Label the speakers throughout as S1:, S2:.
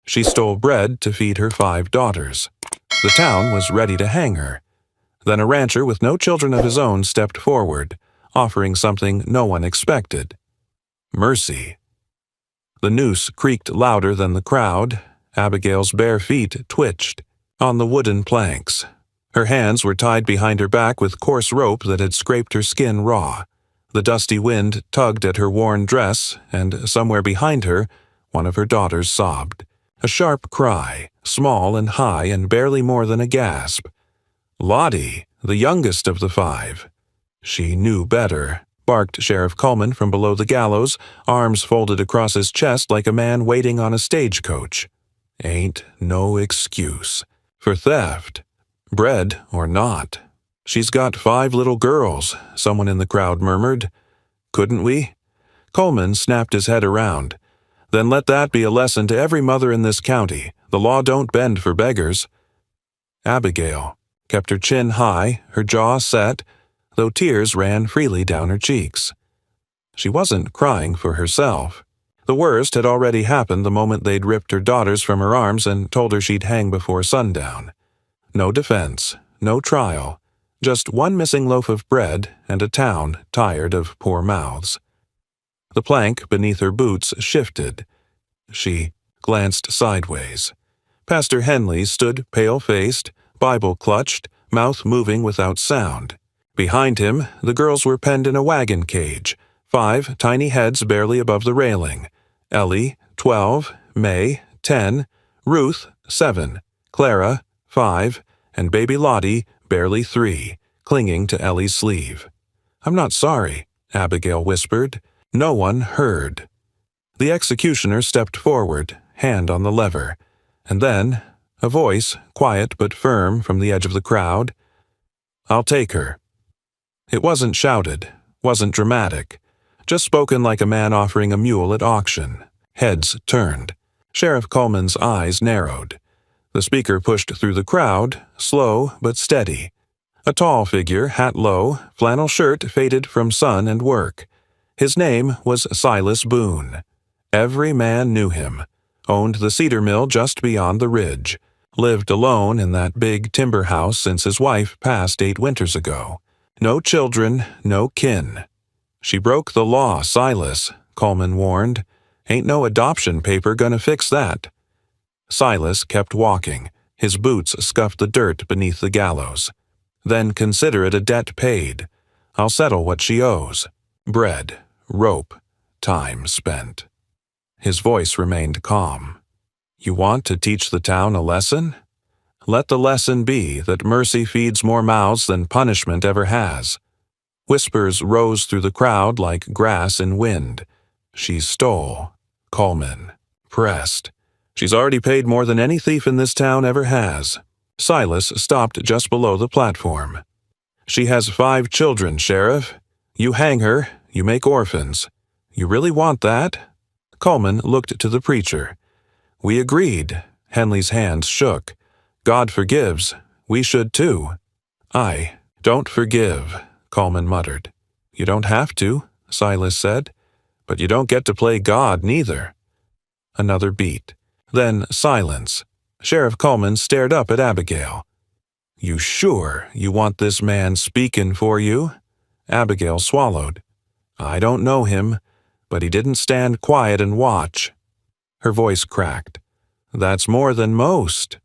S1: She stole bread to feed her 5 daughters. The town was ready to hang her. Then a rancher with no children of his own stepped forward, offering something no one expected: mercy. The noose creaked louder than the crowd. Abigail's bare feet twitched on the wooden planks. Her hands were tied behind her back with coarse rope that had scraped her skin raw. The dusty wind tugged at her worn dress, and somewhere behind her, one of her daughters sobbed. A sharp cry, small and high and barely more than a gasp. Lottie, the youngest of the 5. She knew better, barked Sheriff Coleman from below the gallows, arms folded across his chest like a man waiting on a stagecoach. Ain't no excuse for theft, bread or not. She's got 5 little girls, someone in the crowd murmured. Couldn't we? Coleman snapped his head around. Then let that be a lesson to every mother in this county. The law don't bend for beggars. Abigail kept her chin high, her jaw set, though tears ran freely down her cheeks. She wasn't crying for herself. The worst had already happened the moment they'd ripped her daughters from her arms and told her she'd hang before sundown. No defense, no trial, just one missing loaf of bread and a town tired of poor mouths. The plank beneath her boots shifted. She glanced sideways. Pastor Henley stood pale-faced, Bible clutched, mouth moving without sound. Behind him, the girls were penned in a wagon cage, 5 tiny heads barely above the railing. Ellie, 12, May, 10, Ruth, 7, Clara, 5, and baby Lottie, barely 3, clinging to Ellie's sleeve. "I'm not sorry," Abigail whispered. No one heard. The executioner stepped forward, hand on the lever, and then a voice, quiet but firm from the edge of the crowd. "I'll take her." It wasn't shouted, wasn't dramatic, just spoken like a man offering a mule at auction. Heads turned. Sheriff Coleman's eyes narrowed. The speaker pushed through the crowd, slow but steady. A tall figure, hat low, flannel shirt faded from sun and work. His name was Silas Boone. Every man knew him. Owned the cedar mill just beyond the ridge. Lived alone in that big timber house since his wife passed 8 winters ago. No children, no kin. "She broke the law, Silas," Coleman warned. "Ain't no adoption paper gonna fix that." Silas kept walking. His boots scuffed the dirt beneath the gallows. "Then consider it a debt paid. I'll settle what she owes. Bread, rope, time spent." His voice remained calm. "You want to teach the town a lesson? Let the lesson be that mercy feeds more mouths than punishment ever has." Whispers rose through the crowd like grass in wind. "She stole." Coleman pressed. "She's already paid more than any thief in this town ever has." Silas stopped just below the platform. "She has 5 children, Sheriff. You hang her, you make orphans. You really want that?" Coleman looked to the preacher. "We agreed." Henley's hands shook. "God forgives. We should too." "I don't forgive," Coleman muttered. "You don't have to," Silas said. "But you don't get to play God neither." Another beat. Then silence. Sheriff Coleman stared up at Abigail. "You sure you want this man speaking for you?" Abigail swallowed. "I don't know him, but he didn't stand quiet and watch." Her voice cracked. "That's more than most."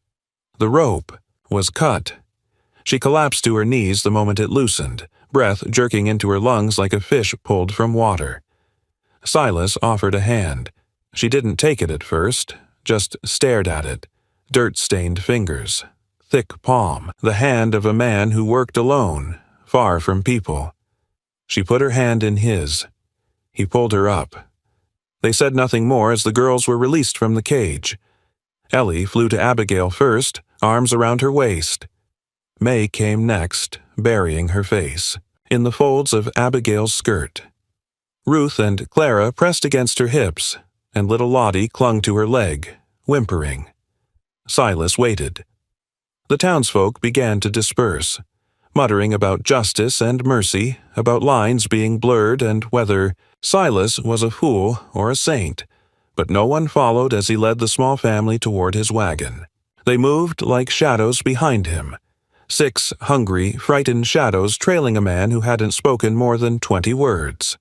S1: The rope was cut. She collapsed to her knees the moment it loosened, breath jerking into her lungs like a fish pulled from water. Silas offered a hand. She didn't take it at first, just stared at it. Dirt-stained fingers, thick palm, the hand of a man who worked alone, far from people. She put her hand in his. He pulled her up. They said nothing more as the girls were released from the cage. Ellie flew to Abigail first, arms around her waist. May came next, burying her face in the folds of Abigail's skirt. Ruth and Clara pressed against her hips, and little Lottie clung to her leg, whimpering. Silas waited. The townsfolk began to disperse, muttering about justice and mercy, about lines being blurred and whether Silas was a fool or a saint, But no one followed as he led the small family toward his wagon. They moved like shadows behind him. 6 hungry, frightened shadows trailing a man who hadn't spoken more than 20 words.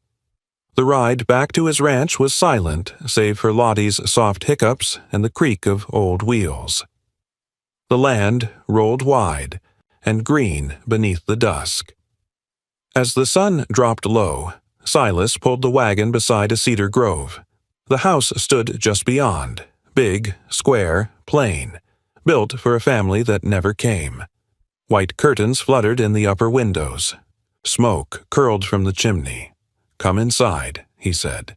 S1: The ride back to his ranch was silent, save for Lottie's soft hiccups and the creak of old wheels. The land rolled wide and green beneath the dusk. As the sun dropped low, Silas pulled the wagon beside a cedar grove. The house stood just beyond, big, square, plain, built for a family that never came. White curtains fluttered in the upper windows. Smoke curled from the chimney. "Come inside," he said.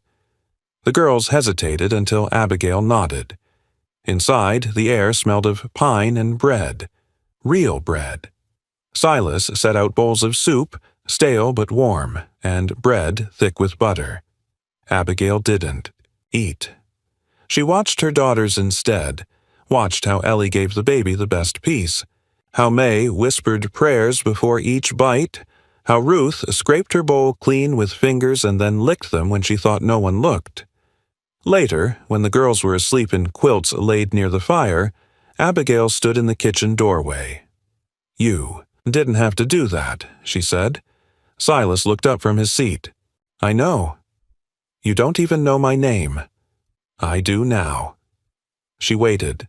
S1: The girls hesitated until Abigail nodded. Inside, the air smelled of pine and bread. Real bread. Silas set out bowls of soup, stale but warm, and bread thick with butter. Abigail didn't eat. She watched her daughters instead, watched how Ellie gave the baby the best piece, how May whispered prayers before each bite, how Ruth scraped her bowl clean with fingers and then licked them when she thought no one looked. Later, when the girls were asleep in quilts laid near the fire, Abigail stood in the kitchen doorway. "You didn't have to do that," she said. Silas looked up from his seat. "I know. You don't even know my name." "I do now." She waited.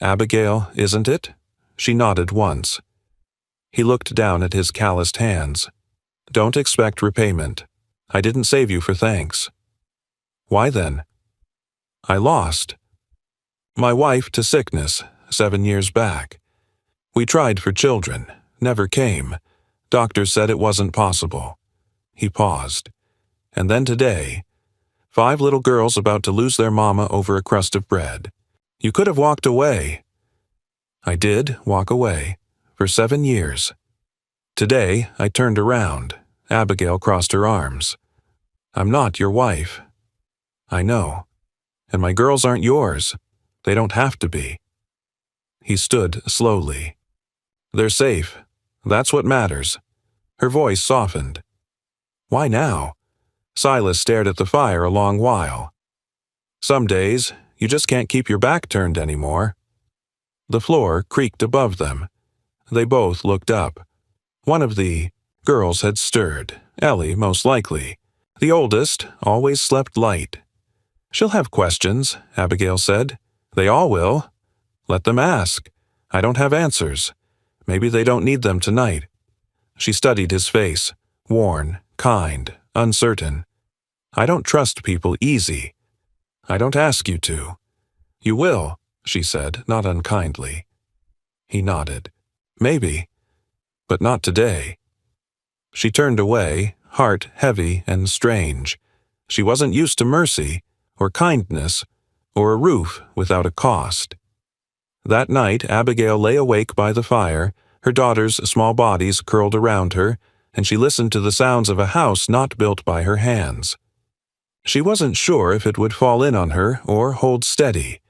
S1: "Abigail, isn't it?" She nodded once. He looked down at his calloused hands. "Don't expect repayment. I didn't save you for thanks." "Why then?" "I lost my wife to sickness 7 years back. We tried for children, never came. Doctors said it wasn't possible." He paused. "And then today, 5 little girls about to lose their mama over a crust of bread. You could have walked away." "I did walk away, for 7 years. Today, I turned around." Abigail crossed her arms. "I'm not your wife." "I know. And my girls aren't yours. They don't have to be." He stood slowly. "They're safe. That's what matters." Her voice softened. "Why now?" Silas stared at the fire a long while. "Some days, you just can't keep your back turned anymore." The floor creaked above them. They both looked up. One of the girls had stirred, Ellie most likely. The oldest always slept light. "She'll have questions," Abigail said. "They all will. Let them ask. I don't have answers. Maybe they don't need them tonight." She studied his face, worn, kind, uncertain. "I don't trust people easy. I don't ask you to." "You will," she said, not unkindly. He nodded. "Maybe, but not today." She turned away, heart heavy and strange. She wasn't used to mercy, or kindness, or a roof without a cost. That night, Abigail lay awake by the fire, her daughters' small bodies curled around her, and she listened to the sounds of a house not built by her hands. She wasn't sure if it would fall in on her or hold steady.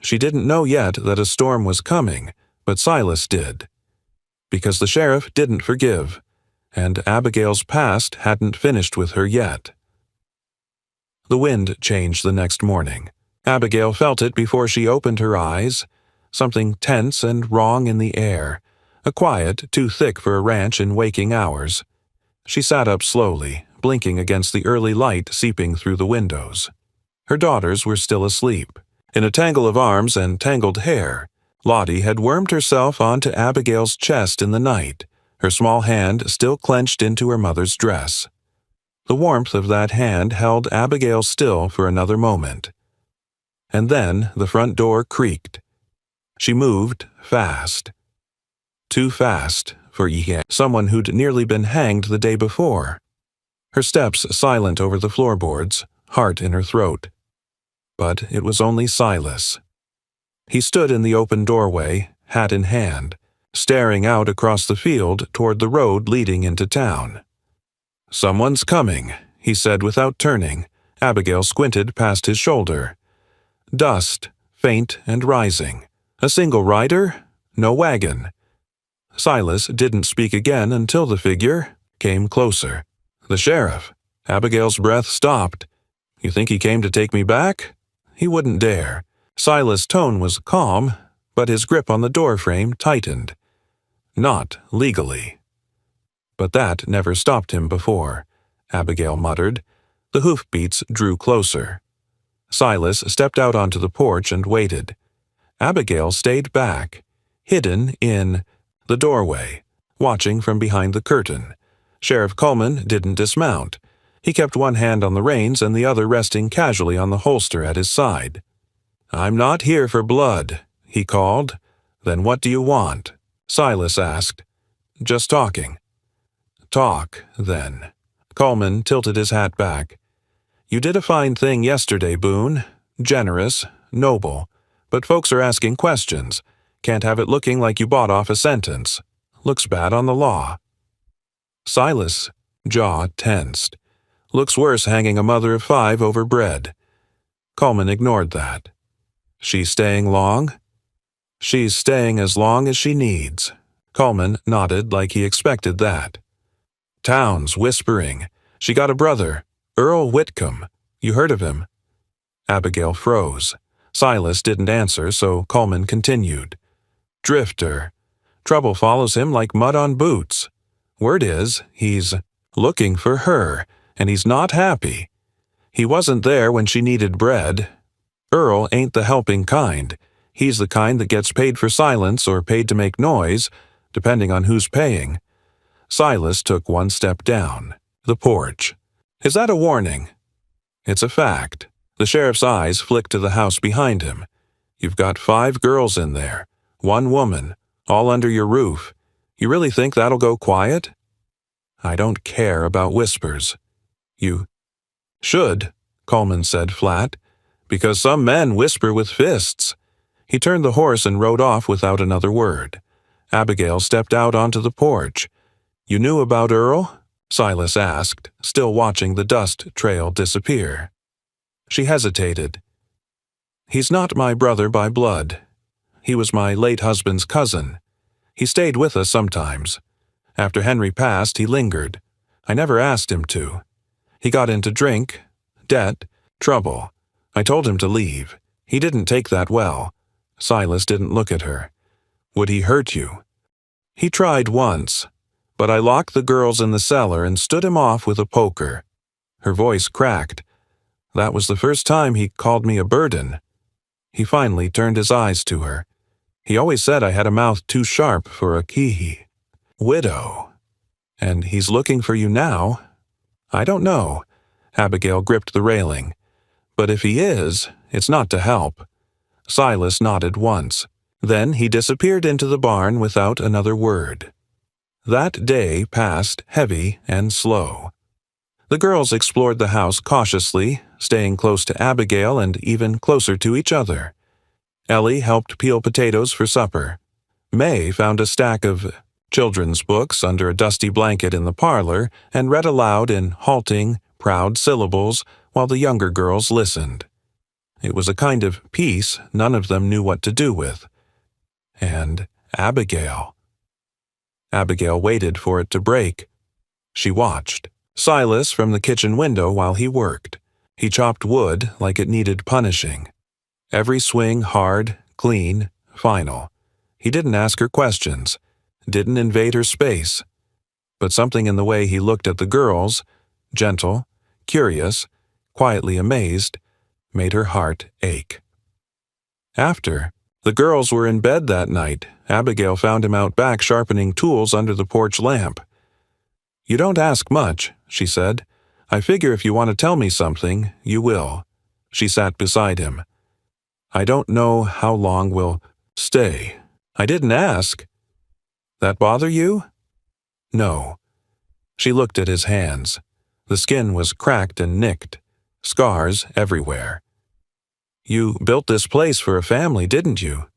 S1: She didn't know yet that a storm was coming, but Silas did. Because the sheriff didn't forgive, and Abigail's past hadn't finished with her yet. The wind changed the next morning. Abigail felt it before she opened her eyes. Something tense and wrong in the air, a quiet too thick for a ranch in waking hours. She sat up slowly, blinking against the early light seeping through the windows. Her daughters were still asleep. In a tangle of arms and tangled hair, Lottie had wormed herself onto Abigail's chest in the night, her small hand still clenched into her mother's dress. The warmth of that hand held Abigail still for another moment. And then the front door creaked. She moved fast. Too fast for someone who'd nearly been hanged the day before. Her steps silent over the floorboards, heart in her throat. But it was only Silas. He stood in the open doorway, hat in hand, staring out across the field toward the road leading into town. "Someone's coming," he said without turning. Abigail squinted past his shoulder. Dust, faint and rising. A single rider, no wagon. Silas didn't speak again until the figure came closer. "The sheriff." Abigail's breath stopped. "You think he came to take me back?" He wouldn't dare. Silas' tone was calm, but his grip on the doorframe tightened. Not legally. But that never stopped him before, Abigail muttered. The hoofbeats drew closer. Silas stepped out onto the porch and waited. Abigail stayed back, hidden in the doorway, watching from behind the curtain. Sheriff Coleman didn't dismount. He kept one hand on the reins and the other resting casually on the holster at his side. "I'm not here for blood," he called. "Then what do you want?" Silas asked. "Just talking." "Talk, then." Coleman tilted his hat back. "You did a fine thing yesterday, Boone. Generous, noble. But folks are asking questions. Can't have it looking like you bought off a sentence. Looks bad on the law." Silas' jaw tensed. Looks worse hanging a mother of 5 over bread. Coleman ignored that. "She's staying long?" "She's staying as long as she needs." Coleman nodded like he expected that. "Town's whispering. She got a brother, Earl Whitcomb. You heard of him?" Abigail froze. Silas didn't answer, so Coleman continued. "Drifter. Trouble follows him like mud on boots. Word is, he's looking for her, and he's not happy. He wasn't there when she needed bread. Earl ain't the helping kind. He's the kind that gets paid for silence or paid to make noise, depending on who's paying." Silas took one step down. The porch. "Is that a warning?" "It's a fact." The sheriff's eyes flicked to the house behind him. "You've got 5 girls in there, 1 woman, all under your roof. You really think that'll go quiet?" "I don't care about whispers." "You should," Coleman said flat, "because some men whisper with fists." He turned the horse and rode off without another word. Abigail stepped out onto the porch. "You knew about Earl?" Silas asked, still watching the dust trail disappear. She hesitated. "He's not my brother by blood. He was my late husband's cousin. He stayed with us sometimes. After Henry passed, he lingered. I never asked him to. He got into drink, debt, trouble. I told him to leave. He didn't take that well." Silas didn't look at her. "Would he hurt you?" "He tried once, but I locked the girls in the cellar and stood him off with a poker." Her voice cracked. "That was the first time he called me a burden." He finally turned his eyes to her. "He always said I had a mouth too sharp for a kihi. Widow. And he's looking for you now?" "I don't know." Abigail gripped the railing. "But if he is, it's not to help." Silas nodded once. Then he disappeared into the barn without another word. That day passed heavy and slow. The girls explored the house cautiously, staying close to Abigail and even closer to each other. Ellie helped peel potatoes for supper. May found a stack of children's books under a dusty blanket in the parlor and read aloud in halting, proud syllables while the younger girls listened. It was a kind of peace none of them knew what to do with. And Abigail. Abigail waited for it to break. She watched Silas from the kitchen window while he worked. He chopped wood like it needed punishing. Every swing hard, clean, final. He didn't ask her questions, didn't invade her space. But something in the way he looked at the girls, gentle, curious, quietly amazed, made her heart ache. After the girls were in bed that night, Abigail found him out back sharpening tools under the porch lamp. "You don't ask much," she said. "I figure if you want to tell me something, you will." She sat beside him. "I don't know how long we'll stay. I didn't ask." "That bother you?" "No." She looked at his hands. The skin was cracked and nicked, scars everywhere. "You built this place for a family, didn't you?"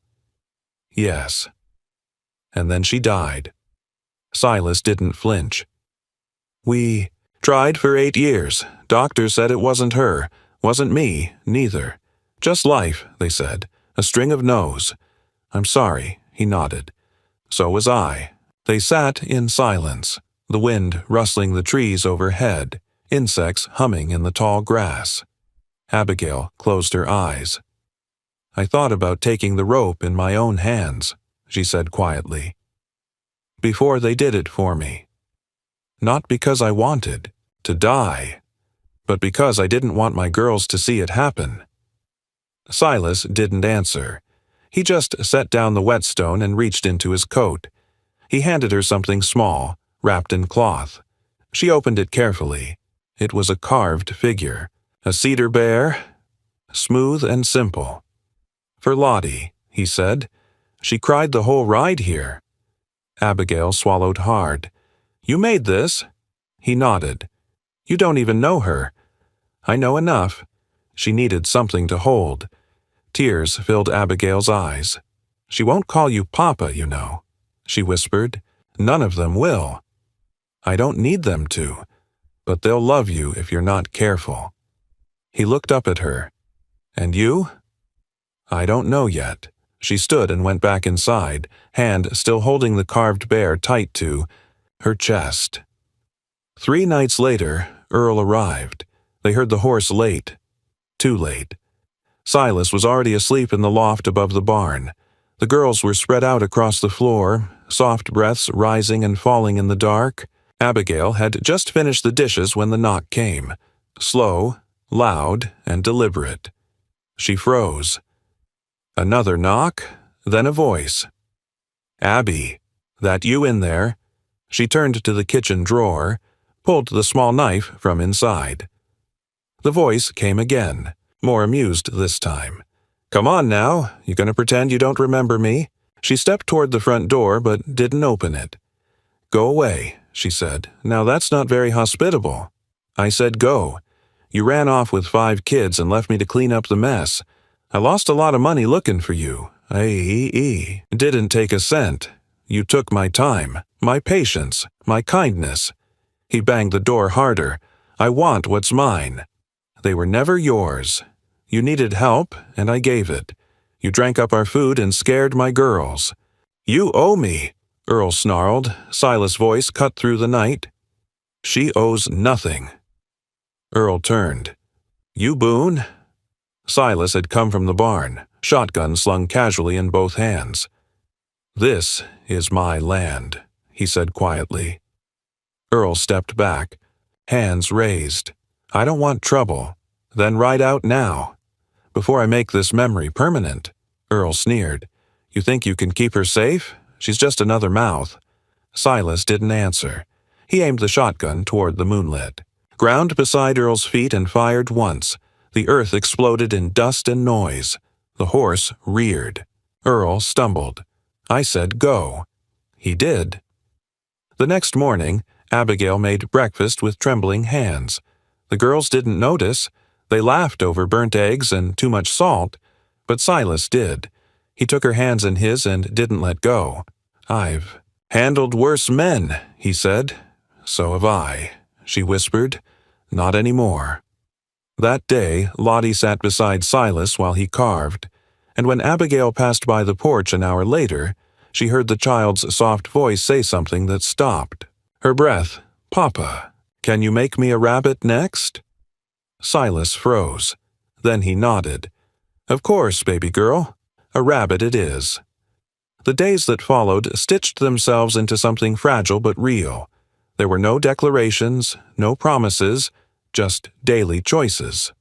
S1: "Yes." And then she died. Silas didn't flinch. "We tried for 8 years. Doctors said it wasn't her, wasn't me, neither. Just life, they said. A string of no's. I'm sorry," he nodded. "So was I." They sat in silence, the wind rustling the trees overhead, insects humming in the tall grass. Abigail closed her eyes. "I thought about taking the rope in my own hands," she said quietly, "before they did it for me. Not because I wanted to die, but because I didn't want my girls to see it happen." Silas didn't answer. He just set down the whetstone and reached into his coat. He handed her something small, wrapped in cloth. She opened it carefully. It was a carved figure, a cedar bear, smooth and simple. "For Lottie," he said. "She cried the whole ride here." Abigail swallowed hard. "You made this?" He nodded. "You don't even know her." "I know enough." She needed something to hold. Tears filled Abigail's eyes. "She won't call you Papa, you know," she whispered. "None of them will." "I don't need them to, but they'll love you if you're not careful." He looked up at her. "And you?" "I don't know yet." She stood and went back inside, hand still holding the carved bear tight to her chest. 3 nights later, Earl arrived. They heard the horse late. Too late. Silas was already asleep in the loft above the barn. The girls were spread out across the floor, soft breaths rising and falling in the dark. Abigail had just finished the dishes when the knock came. Slow, loud, and deliberate. She froze. Another knock, then a voice. "Abby, that you in there?" She turned to the kitchen drawer, pulled the small knife from inside. The voice came again, more amused this time. "Come on now, you gonna pretend you don't remember me?" She stepped toward the front door but didn't open it. "Go away," she said. "Now that's not very hospitable." "I said go. You ran off with 5 kids and left me to clean up the mess. I lost a lot of money looking for you. I didn't take a cent. You took my time, my patience, my kindness." He banged the door harder. "I want what's mine. They were never yours. You needed help, and I gave it. You drank up our food and scared my girls." "You owe me," Earl snarled. Silas' voice cut through the night. "She owes nothing." Earl turned. "You Boone?" Silas had come from the barn, shotgun slung casually in both hands. "This is my land," he said quietly. Earl stepped back, hands raised. "I don't want trouble. Then ride out now. Before I make this memory permanent." Earl sneered. "You think you can keep her safe? She's just another mouth." Silas didn't answer. He aimed the shotgun toward the moonlit. Ground beside Earl's feet and fired once. The earth exploded in dust and noise. The horse reared. Earl stumbled. "I said go." He did. The next morning, Abigail made breakfast with trembling hands. The girls didn't notice. They laughed over burnt eggs and too much salt, but Silas did. He took her hands in his and didn't let go. "I've handled worse men," he said. "So have I," she whispered. "Not anymore." That day, Lottie sat beside Silas while he carved, and when Abigail passed by the porch an hour later, she heard the child's soft voice say something that stopped. Her breath, "Papa, can you make me a rabbit next?" Silas froze. Then he nodded. "Of course, baby girl. A rabbit it is." The days that followed stitched themselves into something fragile but real. There were no declarations, no promises, just daily choices.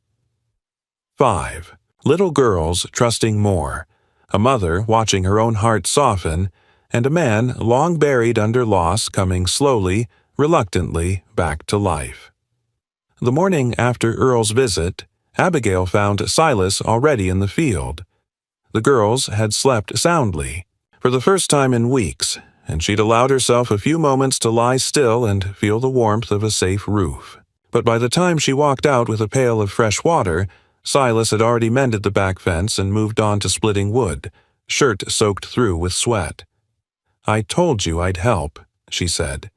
S1: 5. Little girls trusting more, a mother watching her own heart soften, and a man long buried under loss coming slowly, reluctantly back to life. The morning after Earl's visit, Abigail found Silas already in the field. The girls had slept soundly, for the first time in weeks, and she'd allowed herself a few moments to lie still and feel the warmth of a safe roof. But by the time she walked out with a pail of fresh water, Silas had already mended the back fence and moved on to splitting wood, shirt soaked through with sweat. "I told you I'd help," she said.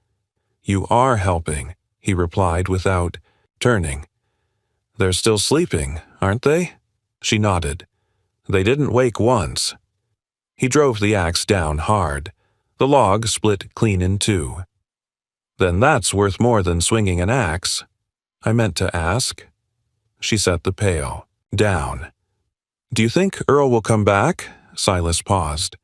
S1: "You are helping," he replied without turning. "They're still sleeping, aren't they?" She nodded. "They didn't wake once." He drove the axe down hard. The log split clean in two. "Then that's worth more than swinging an axe." "I meant to ask." She set the pail down. "Do you think Earl will come back?" Silas paused.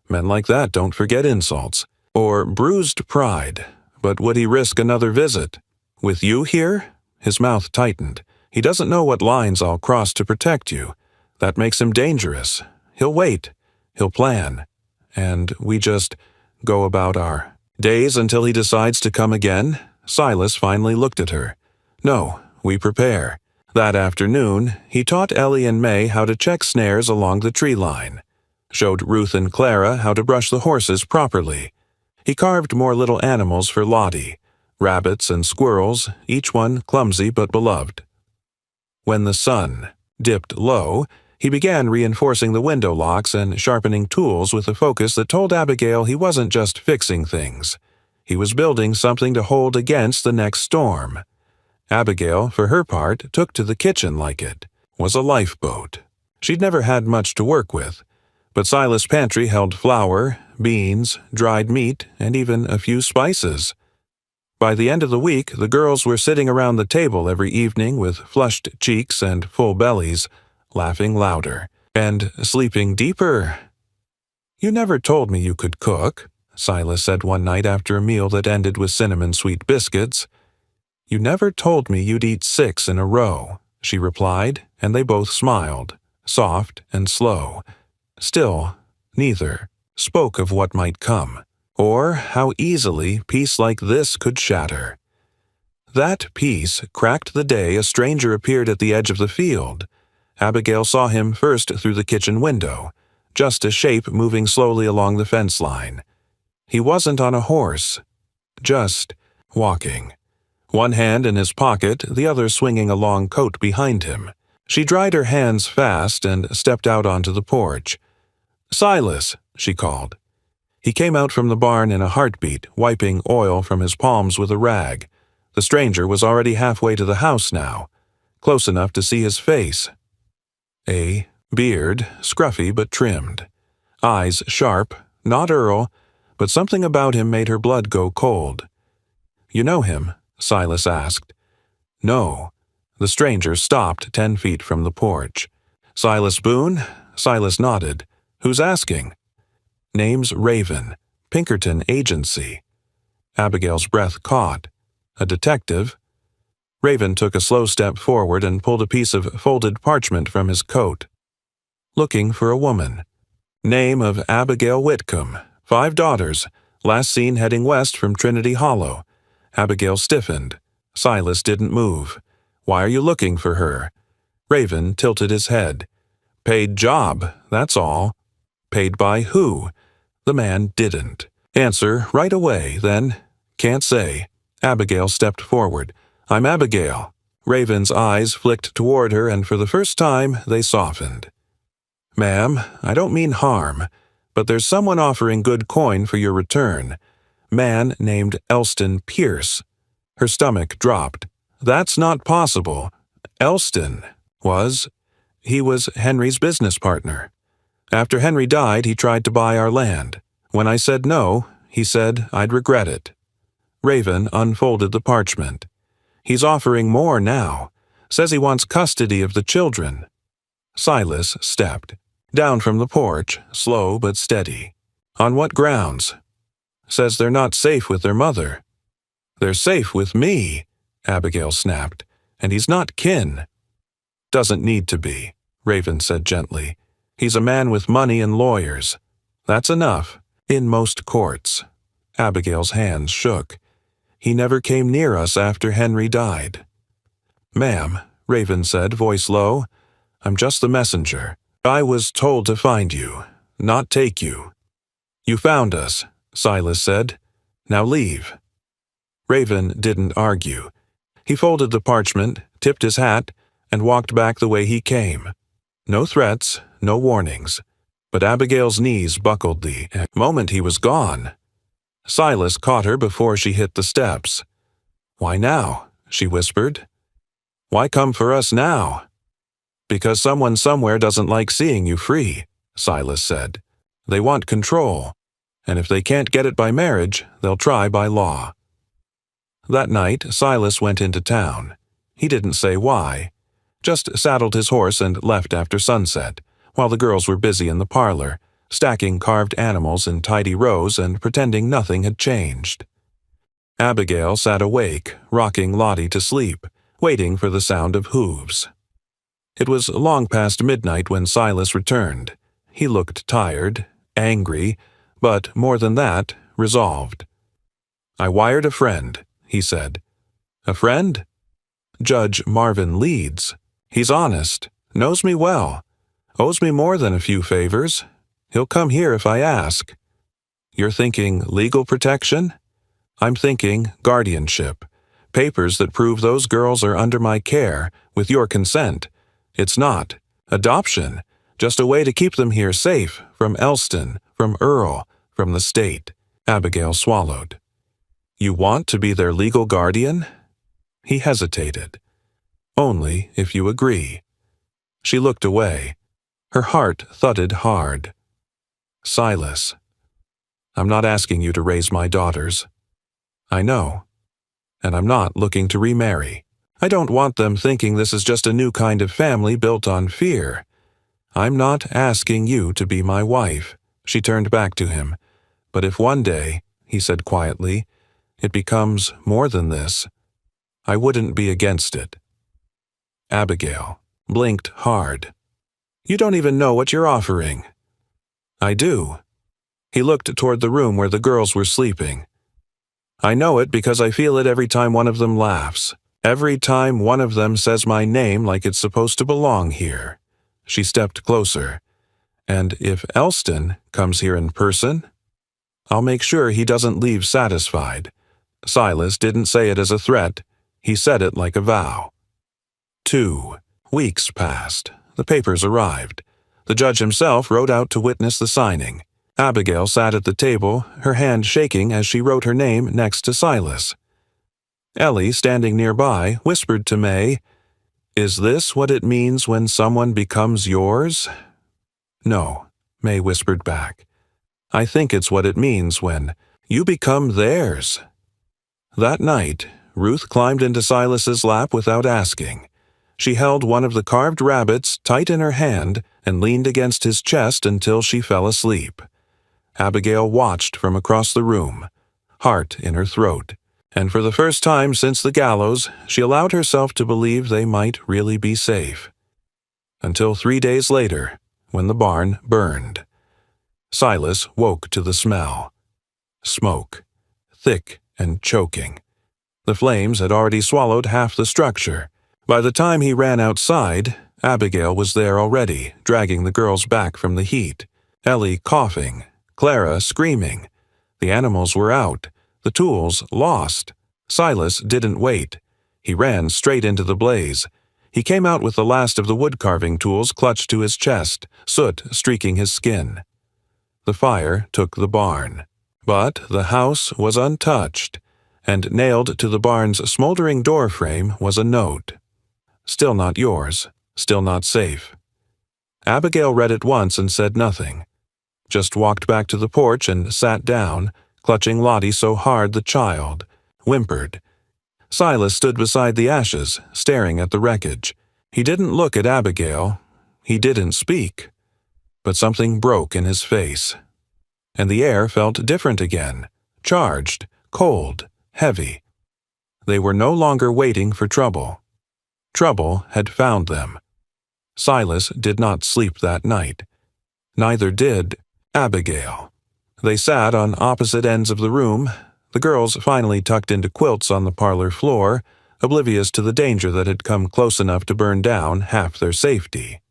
S1: "Men like that don't forget insults, or bruised pride. But would he risk another visit? With you here?" His mouth tightened. "He doesn't know what lines I'll cross to protect you. That makes him dangerous. He'll wait. He'll plan. And we just go about our days until he decides to come again?" Silas finally looked at her. "No, we prepare." That afternoon, he taught Ellie and May how to check snares along the tree line, showed Ruth and Clara how to brush the horses properly. He carved more little animals for Lottie, rabbits and squirrels, each one clumsy but beloved. When the sun dipped low, he began reinforcing the window locks and sharpening tools with a focus that told Abigail he wasn't just fixing things. He was building something to hold against the next storm. Abigail, for her part, took to the kitchen like it was a lifeboat. She'd never had much to work with, but Silas' pantry held flour, beans, dried meat, and even a few spices. By the end of the week, the girls were sitting around the table every evening with flushed cheeks and full bellies, laughing louder, and sleeping deeper. "You never told me you could cook," Silas said one night after a meal that ended with cinnamon-sweet biscuits. "You never told me you'd eat 6 in a row," she replied, and they both smiled, soft and slow. Still, neither spoke of what might come, or how easily peace like this could shatter. That peace cracked the day a stranger appeared at the edge of the field. Abigail saw him first through the kitchen window, just a shape moving slowly along the fence line. He wasn't on a horse, just walking. One hand in his pocket, the other swinging a long coat behind him. She dried her hands fast and stepped out onto the porch. "Silas," she called. He came out from the barn in a heartbeat, wiping oil from his palms with a rag. The stranger was already halfway to the house now, close enough to see his face. A beard, scruffy but trimmed. Eyes sharp, not Earl, but something about him made her blood go cold. "You know him?" Silas asked. "No." The stranger stopped 10 feet from the porch. "Silas Boone?" Silas nodded. "Who's asking?" "Name's Raven, Pinkerton Agency." Abigail's breath caught. "A detective?" Raven took a slow step forward and pulled a piece of folded parchment from his coat. "Looking for a woman. Name of Abigail Whitcomb. 5 daughters. Last seen heading west from Trinity Hollow." Abigail stiffened. Silas didn't move. "Why are you looking for her?" Raven tilted his head. "Paid job, that's all." "Paid by who?" The man didn't answer right away, then, "Can't say." Abigail stepped forward. "I'm Abigail." Raven's eyes flicked toward her, and for the first time they softened. "Ma'am, I don't mean harm, but there's someone offering good coin for your return. Man named Elston Pierce." Her stomach dropped. "That's not possible. Elston he was Henry's business partner. After Henry died, he tried to buy our land. When I said no, he said I'd regret it." Raven unfolded the parchment. "He's offering more now. Says he wants custody of the children." Silas stepped down from the porch, slow but steady. "On what grounds?" "Says they're not safe with their mother." "They're safe with me," Abigail snapped, "and he's not kin." "Doesn't need to be," Raven said gently. "He's a man with money and lawyers. That's enough, in most courts." Abigail's hands shook. "He never came near us after Henry died." "Ma'am," Raven said, voice low, "I'm just the messenger. I was told to find you, not take you." "You found us," Silas said. "Now leave." Raven didn't argue. He folded the parchment, tipped his hat, and walked back the way he came. No threats, no warnings. But Abigail's knees buckled the moment he was gone. Silas caught her before she hit the steps. "Why now?" she whispered. "Why come for us now?" "Because someone somewhere doesn't like seeing you free," Silas said. "They want control. And if they can't get it by marriage, they'll try by law." That night, Silas went into town. He didn't say why. just saddled his horse and left after sunset, while the girls were busy in the parlor, stacking carved animals in tidy rows and pretending nothing had changed. Abigail sat awake, rocking Lottie to sleep, waiting for the sound of hooves. It was long past midnight when Silas returned. He looked tired, angry, but more than that, resolved. "I wired a friend," he said. "A friend?" "Judge Marvin Leeds. He's honest, knows me well, owes me more than a few favors. He'll come here if I ask." "You're thinking legal protection?" "I'm thinking guardianship. Papers that prove those girls are under my care, with your consent. It's not adoption, just a way to keep them here safe, from Elston, from Earl, from the state." Abigail swallowed. "You want to be their legal guardian?" He hesitated. "Only if you agree." She looked away. Her heart thudded hard. "Silas, I'm not asking you to raise my daughters. I know. And I'm not looking to remarry. I don't want them thinking this is just a new kind of family built on fear. I'm not asking you to be my wife." She turned back to him. "But if one day," he said quietly, "it becomes more than this, I wouldn't be against it." Abigail blinked hard. "You don't even know what you're offering." "I do." He looked toward the room where the girls were sleeping. "I know it because I feel it every time one of them laughs. Every time one of them says my name like it's supposed to belong here." She stepped closer. "And if Elston comes here in person, I'll make sure he doesn't leave satisfied." Silas didn't say it as a threat. He said it like a vow. 2 weeks passed. The papers arrived. The judge himself rode out to witness the signing. Abigail sat at the table, her hand shaking as she wrote her name next to Silas. Ellie, standing nearby, whispered to May, "Is this what it means when someone becomes yours?" "No," May whispered back. "I think it's what it means when you become theirs." That night, Ruth climbed into Silas's lap without asking. She held one of the carved rabbits tight in her hand and leaned against his chest until she fell asleep. Abigail watched from across the room, heart in her throat, and for the first time since the gallows, she allowed herself to believe they might really be safe. Until 3 days later, when the barn burned. Silas woke to the smell. Smoke, thick and choking. The flames had already swallowed half the structure. By the time he ran outside, Abigail was there already, dragging the girls back from the heat. Ellie coughing, Clara screaming. The animals were out, the tools lost. Silas didn't wait. He ran straight into the blaze. He came out with the last of the wood-carving tools clutched to his chest, soot streaking his skin. The fire took the barn. But the house was untouched, and nailed to the barn's smoldering door frame was a note. "Still not yours, still not safe." Abigail read it once and said nothing. Just walked back to the porch and sat down, clutching Lottie so hard the child whimpered. Silas stood beside the ashes, staring at the wreckage. He didn't look at Abigail. He didn't speak. But something broke in his face. And the air felt different again, charged, cold, heavy. They were no longer waiting for trouble. Trouble had found them. Silas did not sleep that night. Neither did Abigail. They sat on opposite ends of the room, the girls finally tucked into quilts on the parlor floor, oblivious to the danger that had come close enough to burn down half their safety.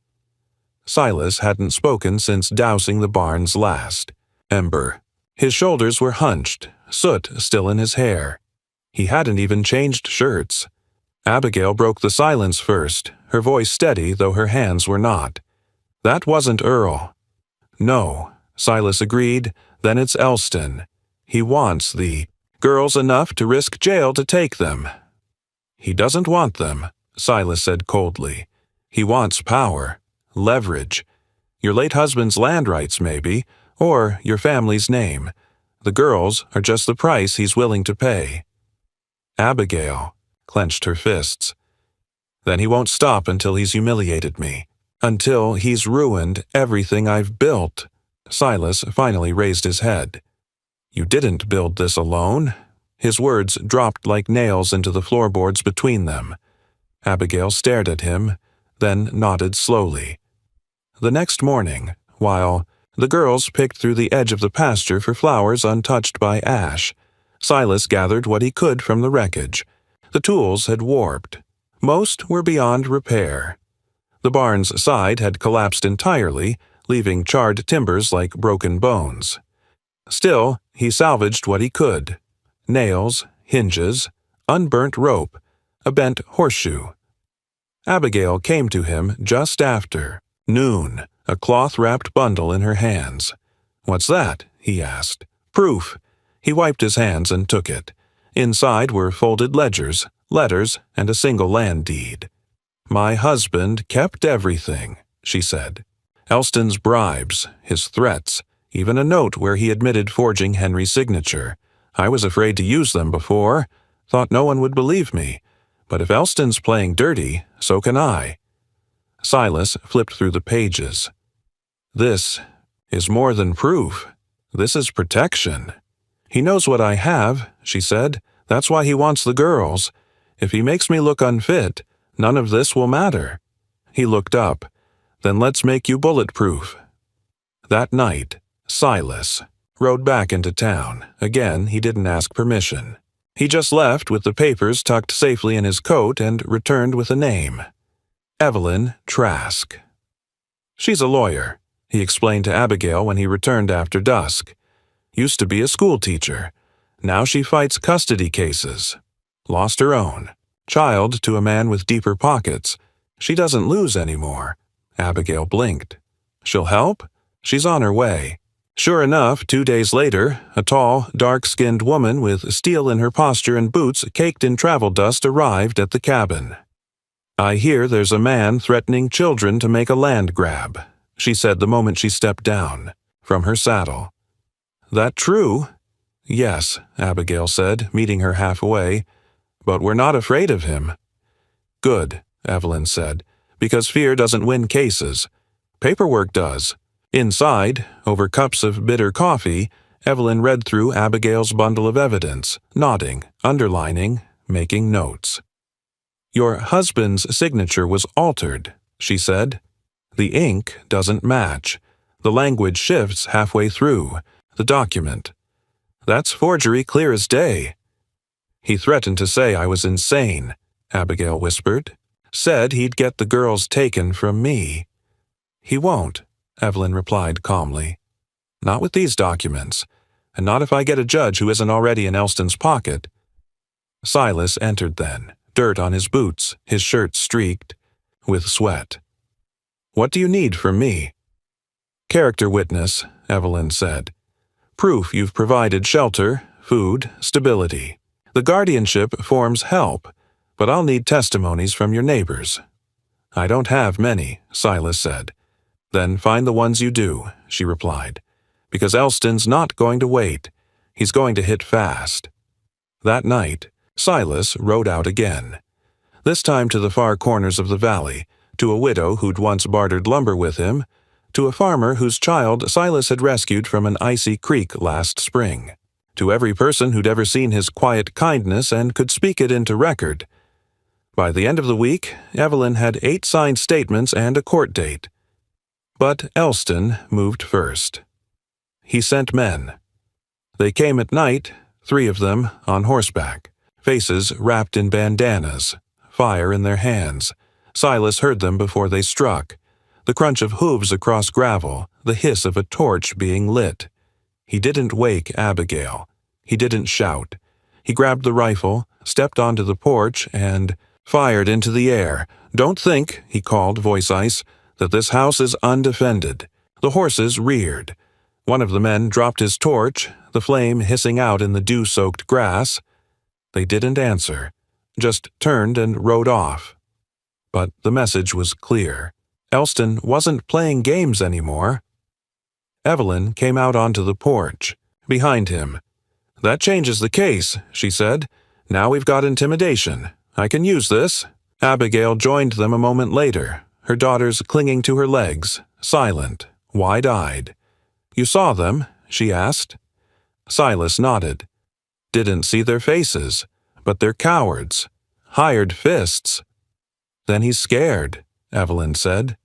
S1: Silas hadn't spoken since dousing the barn's last ember. His shoulders were hunched, soot still in his hair. He hadn't even changed shirts. Abigail broke the silence first, her voice steady though her hands were not. "That wasn't Earl." "No," Silas agreed, "then it's Elston. He wants the girls enough to risk jail to take them." "He doesn't want them," Silas said coldly. "He wants power, leverage. Your late husband's land rights, maybe, or your family's name. The girls are just the price he's willing to pay." Abigail clenched her fists. Then he won't stop until he's humiliated me. Until he's ruined everything I've built." Silas finally raised his head. "You didn't build this alone." His words dropped like nails into the floorboards between them. Abigail stared at him, then nodded slowly. The next morning, while the girls picked through the edge of the pasture for flowers untouched by ash, Silas gathered what he could from the wreckage. The tools had warped. Most were beyond repair. The barn's side had collapsed entirely, leaving charred timbers like broken bones. Still, he salvaged what he could: nails, hinges, unburnt rope, a bent horseshoe. Abigail came to him just after noon, a cloth-wrapped bundle in her hands. "What's that?" he asked. "Proof." He wiped his hands and took it. Inside were folded ledgers, letters, and a single land deed. "My husband kept everything," she said. Elston's bribes, his threats, even a note where he admitted forging Henry's signature. "I was afraid to use them before, thought no one would believe me. But if Elston's playing dirty, so can I." Silas flipped through the pages. "This is more than proof. This is protection." "He knows what I have," she said. "That's why he wants the girls. If he makes me look unfit, none of this will matter." He looked up. "Then let's make you bulletproof." That night, Silas rode back into town. Again, he didn't ask permission. He just left with the papers tucked safely in his coat and returned with a name: Evelyn Trask. "She's a lawyer," he explained to Abigail when he returned after dusk. "Used to be a schoolteacher. Now she fights custody cases. Lost her own. Child to a man with deeper pockets. She doesn't lose anymore." Abigail blinked. "She'll help? She's on her way." Sure enough, 2 days later, a tall, dark-skinned woman with steel in her posture and boots caked in travel dust arrived at the cabin. "I hear there's a man threatening children to make a land grab," she said the moment she stepped down from her saddle. "That true?" "Yes," Abigail said, meeting her halfway. "But we're not afraid of him." "Good," Evelyn said, "because fear doesn't win cases. Paperwork does." Inside, over cups of bitter coffee, Evelyn read through Abigail's bundle of evidence, nodding, underlining, making notes. "Your husband's signature was altered," she said. "The ink doesn't match. The language shifts halfway through the document. That's forgery clear as day." "He threatened to say I was insane," Abigail whispered. "Said he'd get the girls taken from me." "He won't," Evelyn replied calmly. "Not with these documents, and not if I get a judge who isn't already in Elston's pocket." Silas entered then, dirt on his boots, his shirt streaked with sweat. "What do you need from me?" "Character witness," Evelyn said. "Proof you've provided shelter, food, stability. The guardianship forms help, but I'll need testimonies from your neighbors." "I don't have many," Silas said. "Then find the ones you do," she replied, "because Elston's not going to wait. He's going to hit fast." That night, Silas rode out again, this time to the far corners of the valley, to a widow who'd once bartered lumber with him, to a farmer whose child Silas had rescued from an icy creek last spring, to every person who'd ever seen his quiet kindness and could speak it into record. By the end of the week, Evelyn had 8 signed statements and a court date. But Elston moved first. He sent men. They came at night, 3 of them on horseback, faces wrapped in bandanas, fire in their hands. Silas heard them before they struck, the crunch of hooves across gravel, the hiss of a torch being lit. He didn't wake Abigail. He didn't shout. He grabbed the rifle, stepped onto the porch, and fired into the air. "Don't think," he called, voice ice, "that this house is undefended." The horses reared. One of the men dropped his torch, the flame hissing out in the dew-soaked grass. They didn't answer, just turned and rode off. But the message was clear. Elston wasn't playing games anymore. Evelyn came out onto the porch, behind him. "That changes the case," she said. "Now we've got intimidation. I can use this." Abigail joined them a moment later, her daughters clinging to her legs, silent, wide-eyed. "You saw them?" she asked. Silas nodded. "Didn't see their faces, but they're cowards. Hired fists." "Then he's scared," Evelyn said.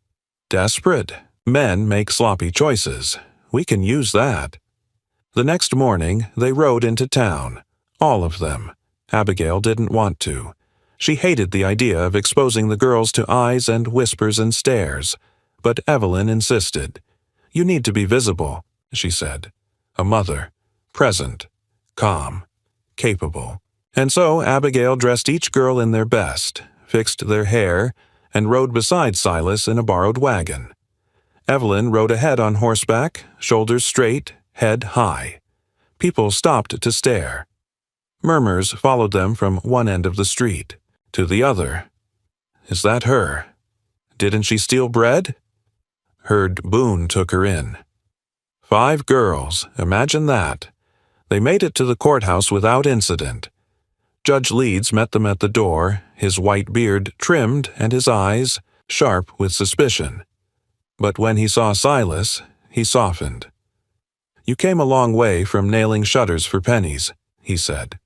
S1: "Desperate. Men make sloppy choices. We can use that." The next morning, they rode into town. All of them. Abigail didn't want to. She hated the idea of exposing the girls to eyes and whispers and stares. But Evelyn insisted. "You need to be visible," she said. "A mother. Present. Calm. Capable." And so Abigail dressed each girl in their best, fixed their hair, and rode beside Silas in a borrowed wagon. Evelyn rode ahead on horseback, shoulders straight, head high. People stopped to stare. Murmurs followed them from one end of the street to the other. "Is that her? Didn't she steal bread?" Heard Boone took her in. 5 girls, imagine that. They made it to the courthouse without incident. Judge Leeds met them at the door, his white beard trimmed and his eyes sharp with suspicion. But when he saw Silas, he softened. "You came a long way from nailing shutters for pennies," he said.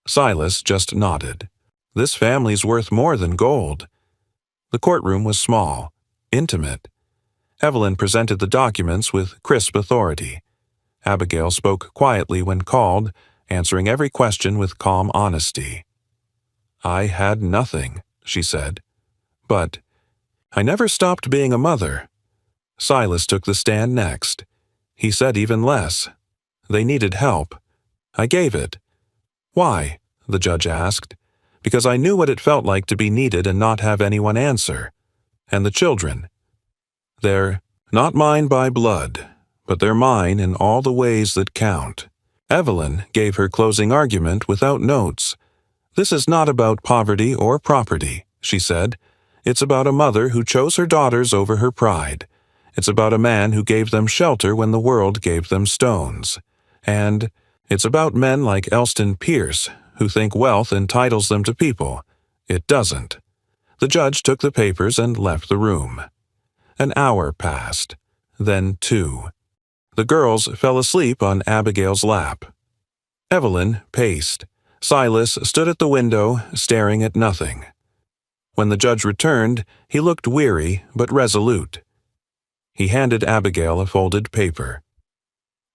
S1: Silas just nodded. "This family's worth more than gold." The courtroom was small, intimate. Evelyn presented the documents with crisp authority. Abigail spoke quietly when called, answering every question with calm honesty. "I had nothing," she said. "But I never stopped being a mother." Silas took the stand next. He said even less. "They needed help. I gave it." "Why?" the judge asked. "Because I knew what it felt like to be needed and not have anyone answer. And the children. They're not mine by blood, but they're mine in all the ways that count." Evelyn gave her closing argument without notes. "This is not about poverty or property," she said. "It's about a mother who chose her daughters over her pride. It's about a man who gave them shelter when the world gave them stones. And it's about men like Elston Pierce, who think wealth entitles them to people. It doesn't." The judge took the papers and left the room. An hour passed, then 2. The girls fell asleep on Abigail's lap. Evelyn paced. Silas stood at the window, staring at nothing. When the judge returned, he looked weary but resolute. He handed Abigail a folded paper.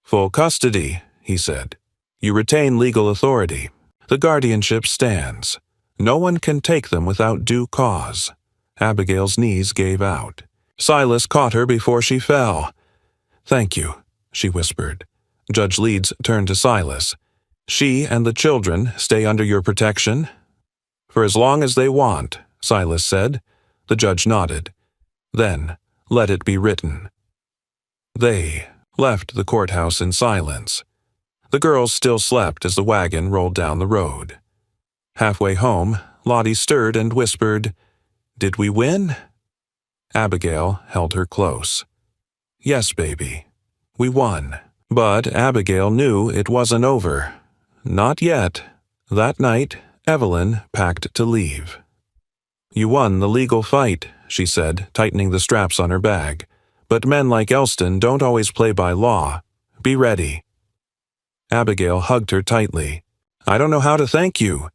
S1: "Full custody," he said. "You retain legal authority. The guardianship stands. No one can take them without due cause." Abigail's knees gave out. Silas caught her before she fell. "Thank you," she whispered. Judge Leeds turned to Silas. "She and the children stay under your protection?" "For as long as they want," Silas said. The judge nodded. "Then let it be written." They left the courthouse in silence. The girls still slept as the wagon rolled down the road. Halfway home, Lottie stirred and whispered, "Did we win?" Abigail held her close. "Yes, baby. We won." But Abigail knew it wasn't over. Not yet. That night, Evelyn packed to leave. "You won the legal fight," she said, tightening the straps on her bag. "But men like Elston don't always play by law. Be ready." Abigail hugged her tightly. "I don't know how to thank you."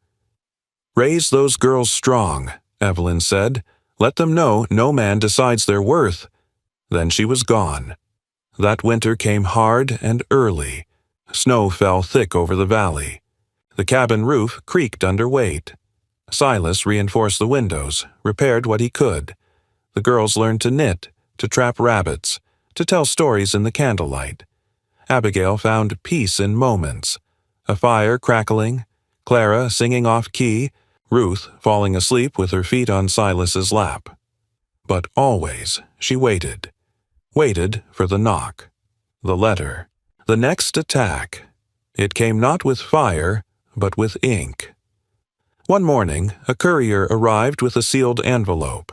S1: "Raise those girls strong," Evelyn said. "Let them know no man decides their worth." Then she was gone. That winter came hard and early. Snow fell thick over the valley. The cabin roof creaked under weight. Silas reinforced the windows, repaired what he could. The girls learned to knit, to trap rabbits, to tell stories in the candlelight. Abigail found peace in moments. A fire crackling, Clara singing off-key, Ruth falling asleep with her feet on Silas's lap. But always she waited. Waited for the knock. The letter. The next attack. It came not with fire, but with ink. One morning, a courier arrived with a sealed envelope.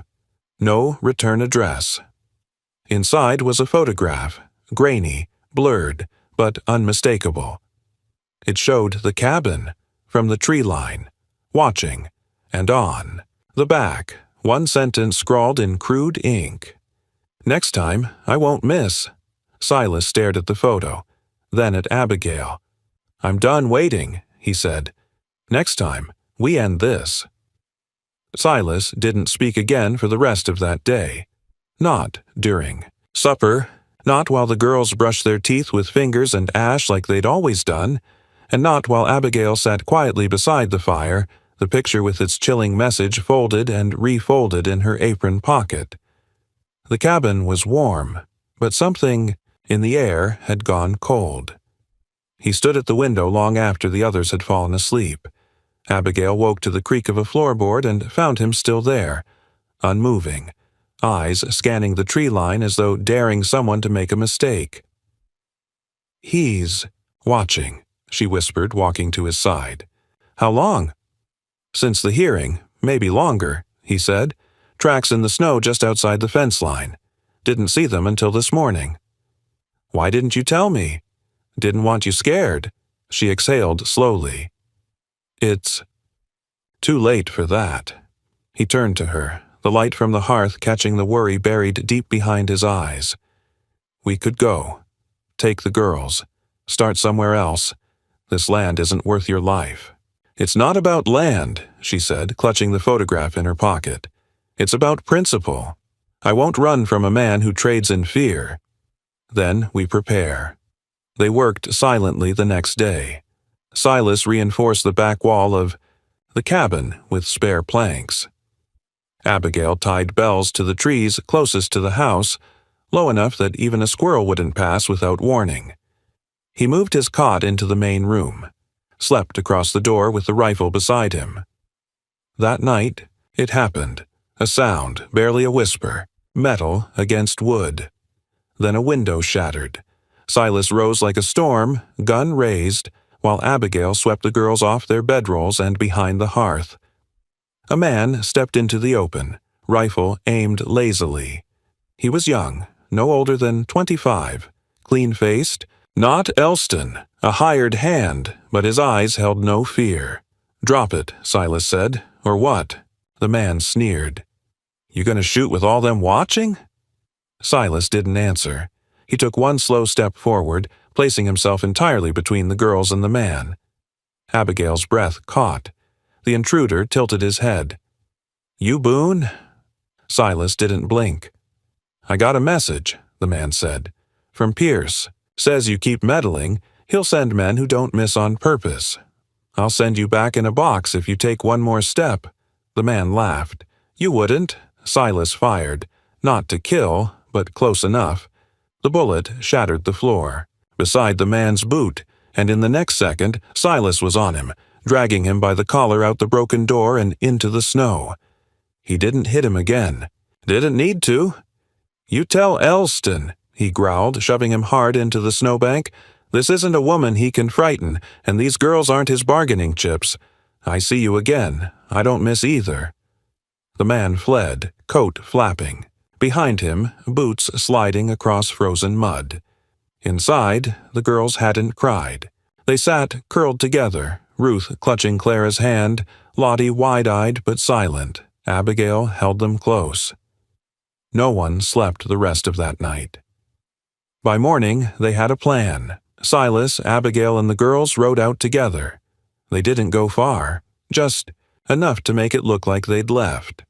S1: No return address. Inside was a photograph, grainy, blurred, but unmistakable. It showed the cabin, from the tree line, watching, and on. The back, one sentence scrawled in crude ink. "Next time, I won't miss." Silas stared at the photo, then at Abigail. "I'm done waiting," he said. "Next time, we end this." Silas didn't speak again for the rest of that day. Not during supper, not while the girls brushed their teeth with fingers and ash like they'd always done, and not while Abigail sat quietly beside the fire, the picture with its chilling message folded and refolded in her apron pocket. The cabin was warm, but something in the air had gone cold. He stood at the window long after the others had fallen asleep. Abigail woke to the creak of a floorboard and found him still there, unmoving, eyes scanning the tree line as though daring someone to make a mistake. "He's watching," she whispered, walking to his side. "How long?" "Since the hearing, maybe longer," he said. "Tracks in the snow just outside the fence line. Didn't see them until this morning." "Why didn't you tell me?" "Didn't want you scared." She exhaled slowly. "It's too late for that." He turned to her, the light from the hearth catching the worry buried deep behind his eyes. "We could go. Take the girls. Start somewhere else. This land isn't worth your life." "It's not about land," she said, clutching the photograph in her pocket. "It's about principle. I won't run from a man who trades in fear." Then we prepare. They worked silently the next day. Silas reinforced the back wall of the cabin with spare planks. Abigail tied bells to the trees closest to the house, low enough that even a squirrel wouldn't pass without warning. He moved his cot into the main room, slept across the door with the rifle beside him. That night, it happened. A sound, barely a whisper, metal against wood. Then a window shattered. Silas rose like a storm, gun raised, while Abigail swept the girls off their bedrolls and behind the hearth. A man stepped into the open, rifle aimed lazily. He was young, no older than 25, clean-faced, not Elston, a hired hand, but his eyes held no fear. "Drop it," Silas said. "Or what?" The man sneered. "You gonna shoot with all them watching?" Silas didn't answer. He took one slow step forward, placing himself entirely between the girls and the man. Abigail's breath caught. The intruder tilted his head. "You Boone?" Silas didn't blink. "I got a message," the man said. "From Pierce. Says you keep meddling, he'll send men who don't miss on purpose. I'll send you back in a box if you take one more step." The man laughed. "You wouldn't." Silas fired. Not to kill, but close enough. The bullet shattered the floor, beside the man's boot, and in the next second, Silas was on him, dragging him by the collar out the broken door and into the snow. He didn't hit him again. "Didn't need to." "You tell Elston," he growled, shoving him hard into the snowbank. "This isn't a woman he can frighten, and these girls aren't his bargaining chips. I see you again. I don't miss either." The man fled, coat flapping. Behind him, boots sliding across frozen mud. Inside, the girls hadn't cried. They sat curled together, Ruth clutching Clara's hand, Lottie wide-eyed but silent. Abigail held them close. No one slept the rest of that night. By morning, they had a plan. Silas, Abigail, and the girls rode out together. They didn't go far, just enough to make it look like they'd left.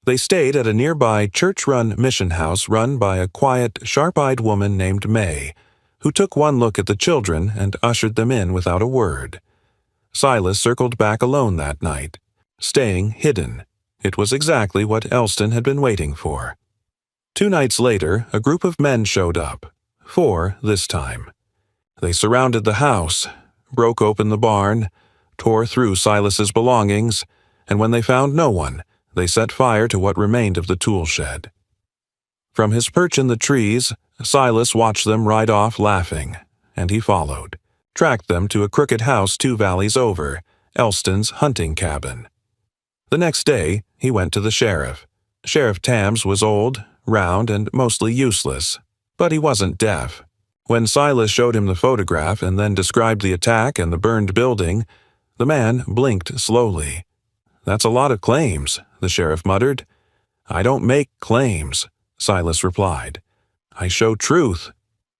S1: They stayed at a nearby church-run mission house run by a quiet, sharp-eyed woman named May, who took one look at the children and ushered them in without a word. Silas circled back alone that night, staying hidden. It was exactly what Elston had been waiting for. 2 nights later, a group of men showed up. 4 this time. They surrounded the house, broke open the barn, tore through Silas's belongings, and when they found no one, they set fire to what remained of the tool shed. From his perch in the trees, Silas watched them ride off laughing, and he followed, tracked them to a crooked house 2 valleys over, Elston's hunting cabin. The next day, he went to the sheriff. Sheriff Tams was old, round, and mostly useless, but he wasn't deaf. When Silas showed him the photograph and then described the attack and the burned building, the man blinked slowly. "That's a lot of claims," the sheriff muttered. I don't make claims, Silas replied. I show truth.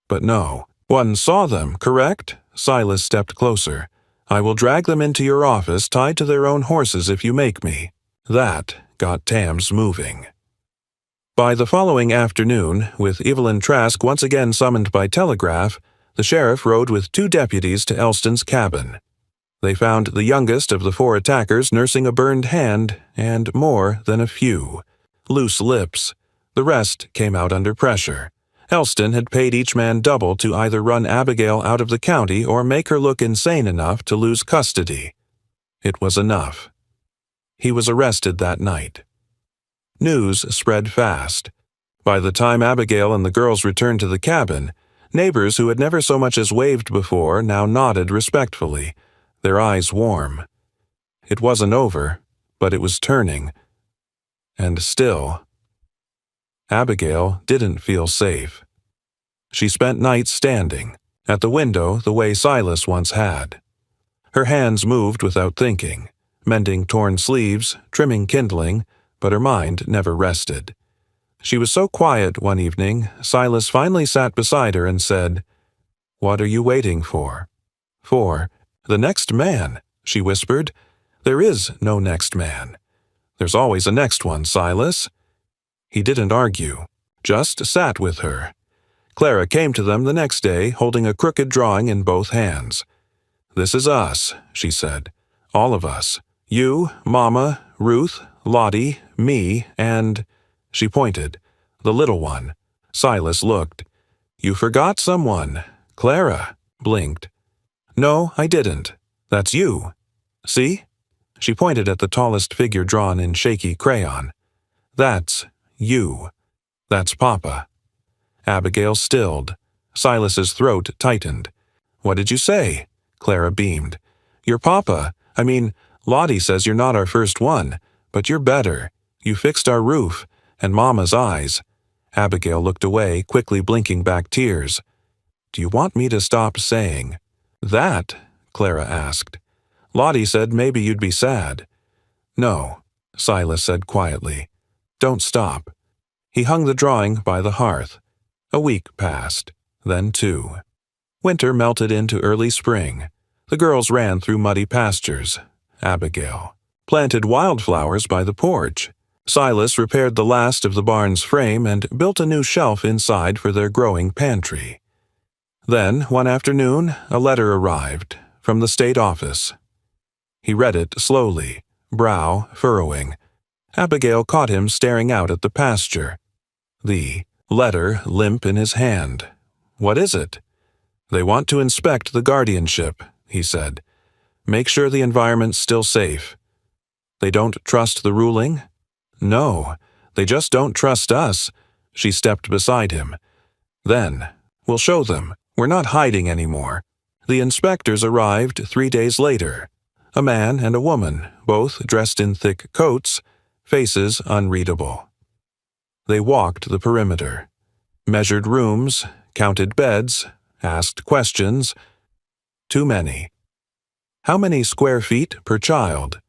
S1: But no, one saw them, correct? Silas stepped closer. I will drag them into your office tied to their own horses if you make me. That got Tams moving. By the following afternoon, with Evelyn Trask once again summoned by telegraph, the sheriff rode with 2 deputies to Elston's cabin. They found the youngest of the 4 attackers nursing a burned hand and more than a few loose lips. The rest came out under pressure. Elston had paid each man double to either run Abigail out of the county or make her look insane enough to lose custody. It was enough. He was arrested that night. News spread fast. By the time Abigail and the girls returned to the cabin, neighbors who had never so much as waved before now nodded respectfully, their eyes warm. It wasn't over, but it was turning. And still, Abigail didn't feel safe. She spent nights standing, at the window the way Silas once had. Her hands moved without thinking, mending torn sleeves, trimming kindling, but her mind never rested. She was so quiet one evening, Silas finally sat beside her and said, What are you waiting for? For the next man, she whispered. There is no next man. There's always a next one, Silas. He didn't argue, just sat with her. Clara came to them the next day, holding a crooked drawing in both hands. This is us, she said. All of us. You, Mama, Ruth, Lottie, me, and, she pointed, the little one. Silas looked. You forgot someone. Clara blinked. No, I didn't. That's you. See? She pointed at the tallest figure drawn in shaky crayon. That's you. That's Papa. Abigail stilled. Silas's throat tightened. What did you say? Clara beamed. Your Papa. I mean, Lottie says you're not our first one. But you're better. You fixed our roof, and Mama's eyes. Abigail looked away, quickly blinking back tears. Do you want me to stop saying that? Clara asked. Lottie said maybe you'd be sad. No, Silas said quietly. Don't stop. He hung the drawing by the hearth. A week passed, then 2. Winter melted into early spring. The girls ran through muddy pastures. Abigail planted wildflowers by the porch. Silas repaired the last of the barn's frame and built a new shelf inside for their growing pantry. Then, one afternoon, a letter arrived from the state office. He read it slowly, brow furrowing. Abigail caught him staring out at the pasture. The letter limp in his hand. What is it? They want to inspect the guardianship, he said. Make sure the environment's still safe. They don't trust the ruling? No, they just don't trust us. She stepped beside him. Then, we'll show them. We're not hiding anymore. The inspectors arrived 3 days later. A man and a woman, both dressed in thick coats, faces unreadable. They walked the perimeter, measured rooms, counted beds, asked questions. Too many. How many square feet per child?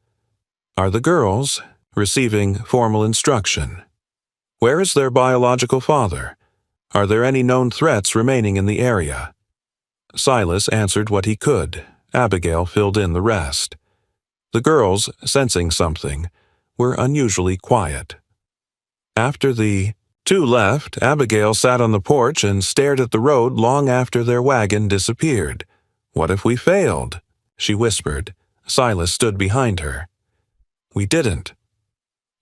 S1: Are the girls receiving formal instruction? Where is their biological father? Are there any known threats remaining in the area? Silas answered what he could. Abigail filled in the rest. The girls, sensing something, were unusually quiet. After the 2 left, Abigail sat on the porch and stared at the road long after their wagon disappeared. What if we failed? She whispered. Silas stood behind her. We didn't.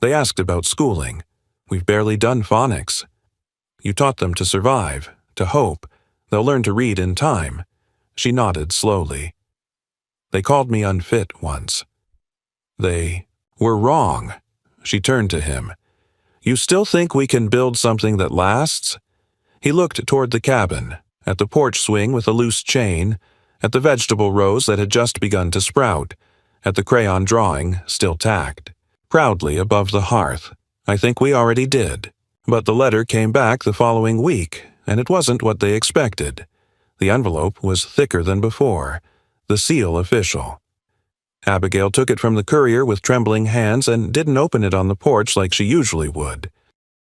S1: They asked about schooling. We've barely done phonics. You taught them to survive, to hope. They'll learn to read in time. She nodded slowly. They called me unfit once. They were wrong. She turned to him. You still think we can build something that lasts? He looked toward the cabin, at the porch swing with a loose chain, at the vegetable rows that had just begun to sprout, at the crayon drawing still tacked. Proudly above the hearth. I think we already did. But the letter came back the following week, and it wasn't what they expected. The envelope was thicker than before, the seal official. Abigail took it from the courier with trembling hands and didn't open it on the porch like she usually would.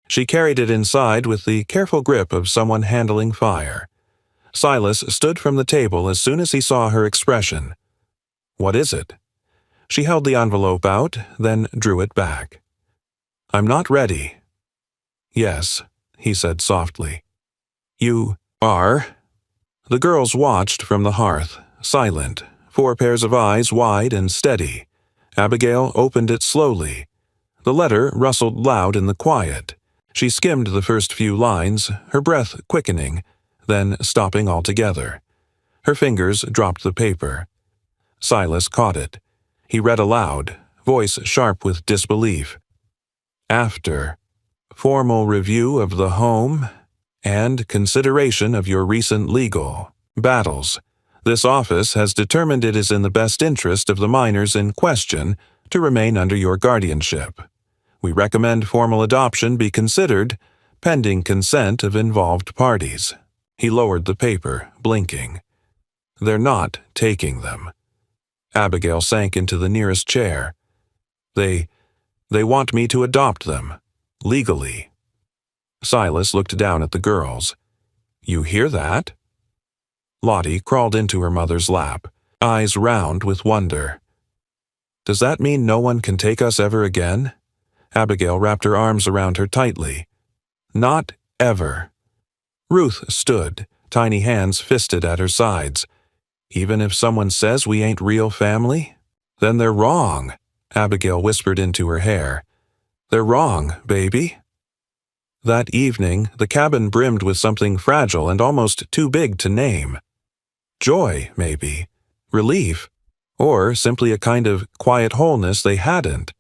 S1: She carried it inside with the careful grip of someone handling fire. Silas stood from the table as soon as he saw her expression. "What is it?" She held the envelope out, then drew it back. "I'm not ready." "Yes," he said softly. "You are?" The girls watched from the hearth, silent, 4 pairs of eyes wide and steady. Abigail opened it slowly. The letter rustled loud in the quiet. She skimmed the first few lines, her breath quickening, then stopping altogether. Her fingers dropped the paper. Silas caught it. He read aloud, voice sharp with disbelief. "After formal review of the home and consideration of your recent legal battles, this office has determined it is in the best interest of the minors in question to remain under your guardianship. We recommend formal adoption be considered, pending consent of involved parties." He lowered the paper, blinking. "They're not taking them." Abigail sank into the nearest chair. They want me to adopt them, legally." Silas looked down at the girls. "You hear that?" Lottie crawled into her mother's lap, eyes round with wonder. "Does that mean no one can take us ever again?" Abigail wrapped her arms around her tightly. "Not ever." Ruth stood, tiny hands fisted at her sides. "Even if someone says we ain't real family? Then they're wrong," Abigail whispered into her hair. "They're wrong, baby." That evening, the cabin brimmed with something fragile and almost too big to name. Joy, maybe. Relief. Or simply a kind of quiet wholeness they hadn't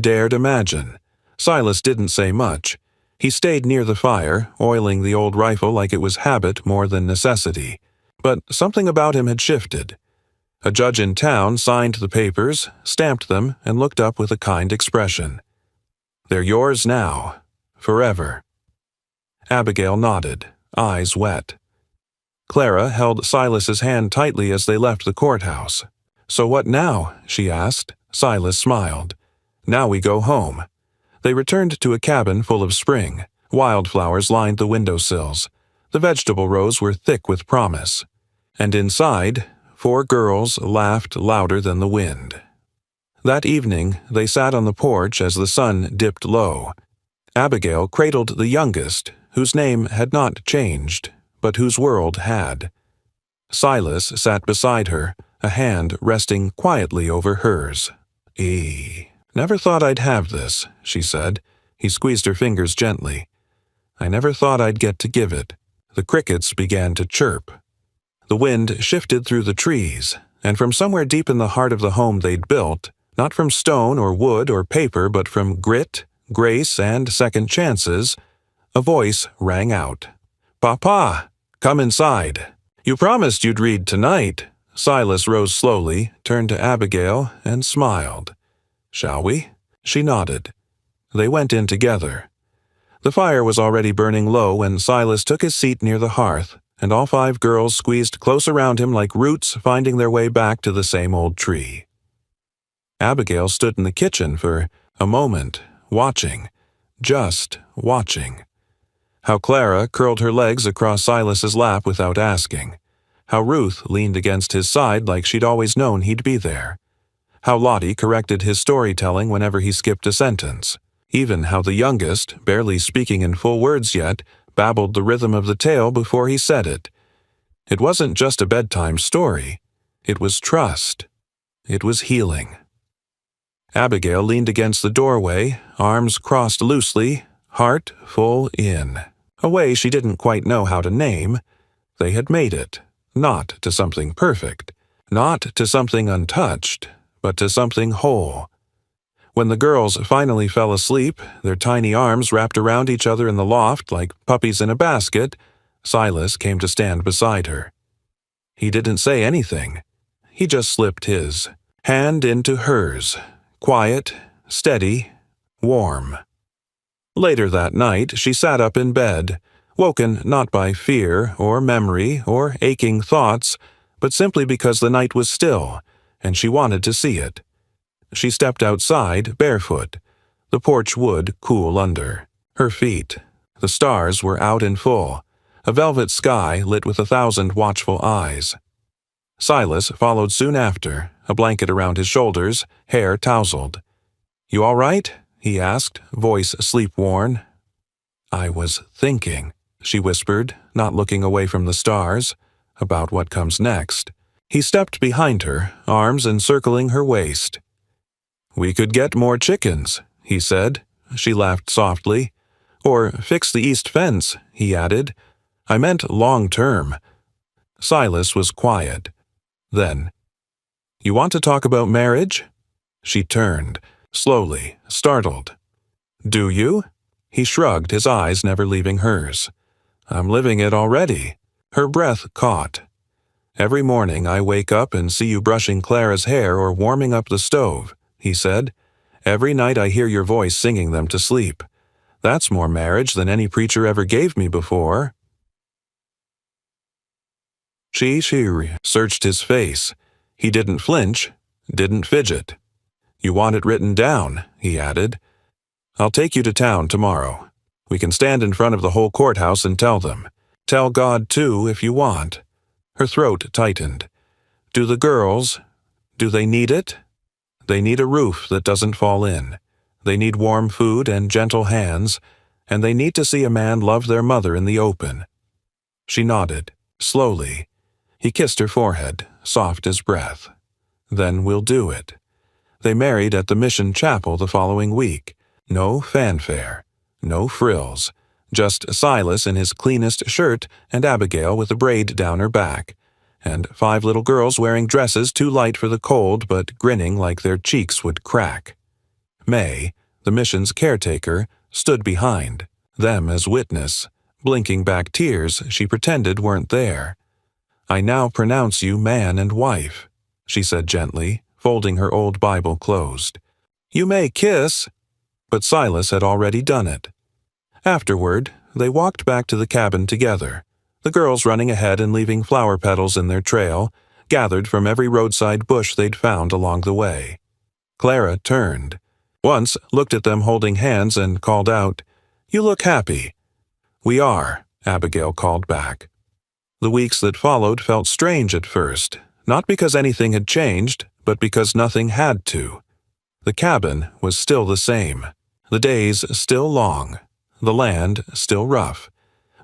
S1: dared imagine. Silas didn't say much. He stayed near the fire, oiling the old rifle like it was habit more than necessity. But something about him had shifted. A judge in town signed the papers, stamped them, and looked up with a kind expression. "They're yours now. Forever." Abigail nodded, eyes wet. Clara held Silas's hand tightly as they left the courthouse. "So what now?" she asked. Silas smiled. "Now we go home." They returned to a cabin full of spring. Wildflowers lined the windowsills. The vegetable rows were thick with promise. And inside, 4 girls laughed louder than the wind. That evening, they sat on the porch as the sun dipped low. Abigail cradled the youngest, whose name had not changed, but whose world had. Silas sat beside her, a hand resting quietly over hers. "Never thought I'd have this," she said. He squeezed her fingers gently. "I never thought I'd get to give it." The crickets began to chirp. The wind shifted through the trees, and from somewhere deep in the heart of the home they'd built, not from stone or wood or paper but from grit, grace, and second chances, a voice rang out. "Papa, come inside. You promised you'd read tonight." Silas rose slowly, turned to Abigail, and smiled. "Shall we?" She nodded. They went in together. The fire was already burning low when Silas took his seat near the hearth, and all 5 girls squeezed close around him like roots finding their way back to the same old tree. Abigail stood in the kitchen for a moment, watching, just watching. How Clara curled her legs across Silas's lap without asking. How Ruth leaned against his side like she'd always known he'd be there. How Lottie corrected his storytelling whenever he skipped a sentence. Even how the youngest, barely speaking in full words yet, babbled the rhythm of the tale before he said it. It wasn't just a bedtime story. It was trust. It was healing. Abigail leaned against the doorway, arms crossed loosely, heart full in. A way she didn't quite know how to name. They had made it, not to something perfect, not to something untouched, but to something whole. When the girls finally fell asleep, their tiny arms wrapped around each other in the loft like puppies in a basket, Silas came to stand beside her. He didn't say anything. He just slipped his hand into hers, quiet, steady, warm. Later that night, she sat up in bed, woken not by fear or memory or aching thoughts, but simply because the night was still, and she wanted to see it. She stepped outside, barefoot. The porch wood cool under her feet. The stars were out in full, a velvet sky lit with 1,000 watchful eyes. Silas followed soon after, a blanket around his shoulders, hair tousled. "You all right?" he asked, voice sleep-worn. "I was thinking," she whispered, not looking away from the stars, "about what comes next." He stepped behind her, arms encircling her waist. "We could get more chickens," he said. She laughed softly. "Or fix the east fence," he added. "I meant long-term." Silas was quiet. Then, "You want to talk about marriage?" She turned, slowly, startled. "Do you?" He shrugged, his eyes never leaving hers. "I'm living it already." Her breath caught. "Every morning I wake up and see you brushing Clara's hair or warming up the stove," he said. "Every night I hear your voice singing them to sleep. That's more marriage than any preacher ever gave me before." She searched his face. He didn't flinch, didn't fidget. "You want it written down," he added. "I'll take you to town tomorrow. We can stand in front of the whole courthouse and tell them. Tell God, too, if you want." Her throat tightened. "Do the girls, do they need it? They need a roof that doesn't fall in. They need warm food and gentle hands, and they need to see a man love their mother in the open." She nodded, slowly. He kissed her forehead, soft as breath. "Then we'll do it." They married at the mission chapel the following week. No fanfare, no frills, just Silas in his cleanest shirt and Abigail with a braid down her back, and 5 little girls wearing dresses too light for the cold but grinning like their cheeks would crack. May, the mission's caretaker, stood behind, them as witness, blinking back tears she pretended weren't there. "I now pronounce you man and wife," she said gently, folding her old Bible closed. "You may kiss," but Silas had already done it. Afterward, they walked back to the cabin together, the girls running ahead and leaving flower petals in their trail, gathered from every roadside bush they'd found along the way. Clara turned, once looked at them holding hands and called out, "You look happy." "We are," Abigail called back. The weeks that followed felt strange at first, not because anything had changed, but because nothing had to. The cabin was still the same, the days still long, the land still rough.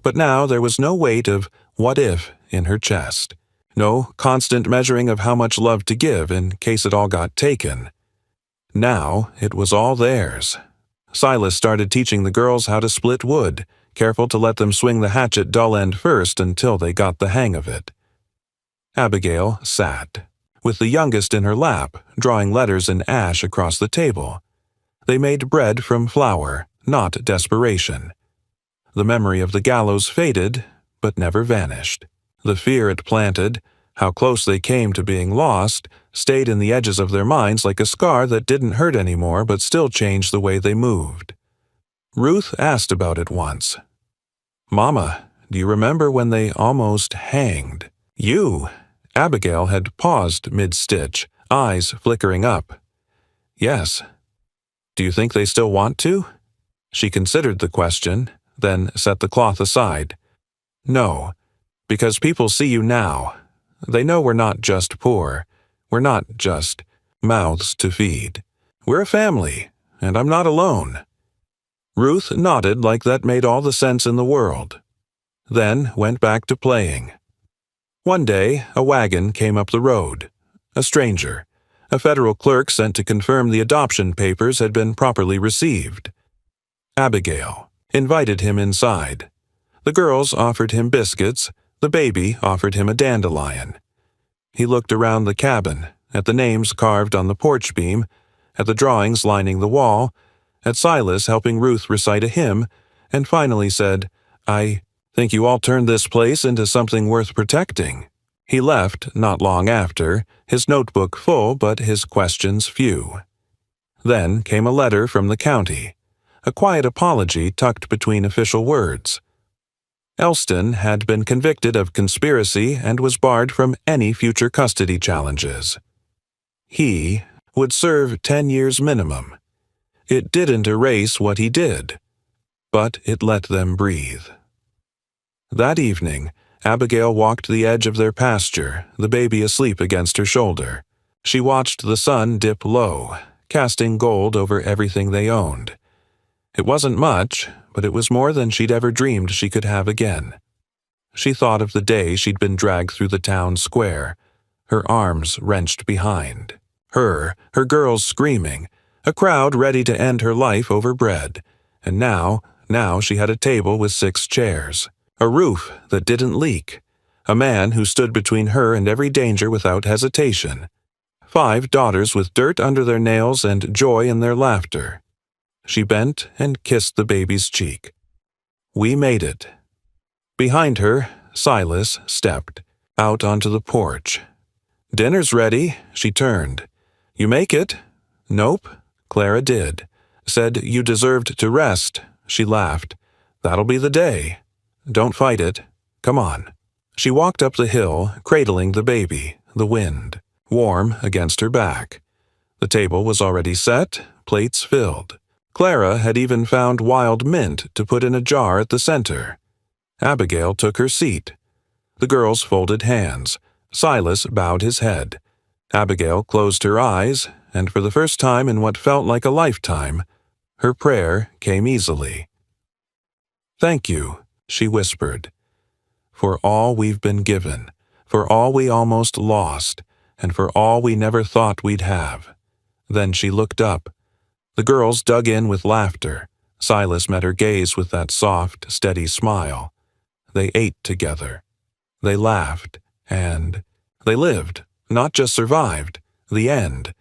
S1: But now there was no weight of "what if" in her chest, no constant measuring of how much love to give in case it all got taken. Now it was all theirs. Silas started teaching the girls how to split wood, careful to let them swing the hatchet dull end first until they got the hang of it. Abigail sat, with the youngest in her lap, drawing letters in ash across the table. They made bread from flour, not desperation. The memory of the gallows faded, but never vanished. The fear it planted, how close they came to being lost, stayed in the edges of their minds like a scar that didn't hurt anymore but still changed the way they moved. Ruth asked about it once. "Mama, do you remember when they almost hanged you?" Abigail had paused mid-stitch, eyes flickering up. "Yes." "Do you think they still want to?" She considered the question, then set the cloth aside. "No, because people see you now. They know we're not just poor. We're not just mouths to feed. We're a family, and I'm not alone." Ruth nodded like that made all the sense in the world, then went back to playing. One day, a wagon came up the road. A stranger, a federal clerk sent to confirm the adoption papers had been properly received. Abigail invited him inside. The girls offered him biscuits, the baby offered him a dandelion. He looked around the cabin, at the names carved on the porch beam, at the drawings lining the wall, at Silas helping Ruth recite a hymn, and finally said, "I think you all turned this place into something worth protecting." He left not long after, his notebook full but his questions few. Then came a letter from the county, a quiet apology tucked between official words. Elston had been convicted of conspiracy and was barred from any future custody challenges. He would serve 10 years minimum. It didn't erase what he did, but it let them breathe. That evening, Abigail walked the edge of their pasture, the baby asleep against her shoulder. She watched the sun dip low, casting gold over everything they owned. It wasn't much, but it was more than she'd ever dreamed she could have again. She thought of the day she'd been dragged through the town square, her arms wrenched behind. Her girls screaming, a crowd ready to end her life over bread. And now she had a table with 6 chairs, a roof that didn't leak, a man who stood between her and every danger without hesitation, 5 daughters with dirt under their nails and joy in their laughter. She bent and kissed the baby's cheek. We made it. Behind her, Silas stepped out onto the porch. Dinner's ready, she turned. You make it? Nope, Clara did. Said you deserved to rest, she laughed. That'll be the day. Don't fight it. Come on. She walked up the hill, cradling the baby, the wind, warm against her back. The table was already set, plates filled. Clara had even found wild mint to put in a jar at the center. Abigail took her seat. The girls folded hands. Silas bowed his head. Abigail closed her eyes, and for the first time in what felt like a lifetime, her prayer came easily. Thank you, she whispered, for all we've been given, for all we almost lost, and for all we never thought we'd have. Then she looked up. The girls dug in with laughter. Silas met her gaze with that soft, steady smile. They ate together. They laughed, and they lived, not just survived, the end.